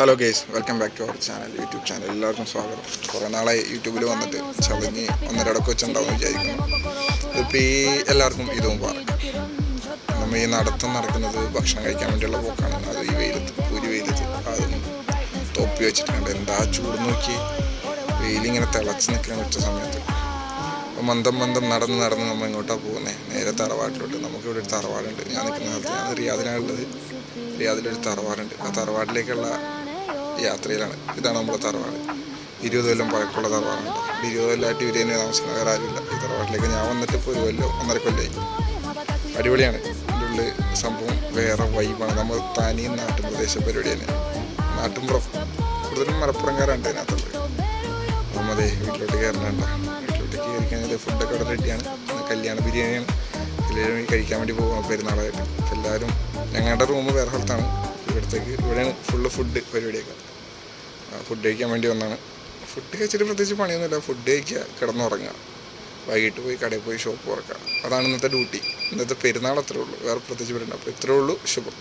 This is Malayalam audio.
Hello guys, welcome back to our channel, YouTube channel. എല്ലാവർക്കും സ്വാഗതം. കുറേ നാളായി യൂട്യൂബിൽ വന്നിട്ട് ചടങ്ങി ഒന്നരടക്കം വെച്ചുണ്ടാവും വിചാരിക്കുന്നു. ഇതിപ്പോൾ ഈ എല്ലാവർക്കും ഇതും പറയും. നമ്മൾ ഈ നടക്കുന്നത് ഭക്ഷണം കഴിക്കാൻ വേണ്ടിയുള്ള പോക്കാണ്. അത് ഈ വെയിലത്ത്, പൂരി വെയിലത്ത് അതും തൊപ്പി വെച്ചിട്ടുണ്ട്. എന്താ ചൂട് നോക്കി, വെയിലിങ്ങനെ തിളച്ച് നിൽക്കാൻ വെച്ച സമയത്ത് അപ്പോൾ മന്ദം നടന്ന് നമ്മൾ ഇങ്ങോട്ടാണ് പോകുന്നത്. നേരെ തറവാട്ടിലോട്ട്. നമുക്കിവിടെ ഒരു തറവാടുണ്ട്. ഞാൻ നിൽക്കുന്ന സ്ഥലത്ത്, ഞാൻ റിയാദിനാണുള്ളത്. റിയാദിലൊരു തറവാടുണ്ട്. ആ തറവാട്ടിലേക്കുള്ള യാത്രയിലാണ്. ഇതാണ് നമ്മുടെ തറവാട്. 20 കൊല്ലം പഴക്കമുള്ള തറവാടുണ്ട്. 20 കൊല്ലമായിട്ട് ഇവർ തന്നെ താമസിക്കുന്ന വേറെ ആരുമില്ല. ഈ തറവാട്ടിലേക്ക് ഞാൻ വന്നിട്ട് ഇപ്പോൾ 1 കൊല്ലം 1.5 കൊല്ലമായി. അടിപൊളിയാണ്. ഇതിൻ്റെ ഉള്ളിൽ സംഭവം വേറെ വൈബാണ്. നമ്മൾ തനി നാട്ടുപ്രദേശ പരിപാടി തന്നെ. നാട്ടുംപുറം കൂടുതലും മലപ്പുറംകാരുണ്ട് അതിനകത്തുള്ളത്. നമ്മളതേ വീട്ടിലോട്ട് കയറണുണ്ടോ. വീട്ടിലോട്ട് കയറി കഴിഞ്ഞാൽ ഫുഡൊക്കെ അവിടെ റെഡിയാണ്. കല്യാണ ബിരിയാണിയാണ്. എല്ലാവരും കഴിക്കാൻ വേണ്ടി പോകും പെരുന്നാളായിട്ട്. എല്ലാവരും ഞങ്ങളുടെ റൂം വേറെ സ്ഥലത്താണ്. ഇവിടെയാണ് ഫുള്ള് ഫുഡ് പരിപാടിയൊക്കെ. ഫുഡ് കഴിക്കാൻ വേണ്ടി വന്നാണ്. ഫുഡ് കഴിച്ചിട്ട് പ്രത്യേകിച്ച് പണിയൊന്നുമില്ല. ഫുഡ് കഴിക്കുക, കിടന്നുറങ്ങുക, വൈകിട്ട് പോയി കടയിൽ പോയി ഷോപ്പ് തുറക്കുക. അതാണ് ഇന്നത്തെ ഡ്യൂട്ടി. ഇന്നത്തെ പെരുന്നാൾ അത്രേ ഉള്ളൂ. വേറെ പ്രത്യേകിച്ച് പരിപാടി. അപ്പോൾ ഇത്രേ ഉള്ളൂ. ശുഭം.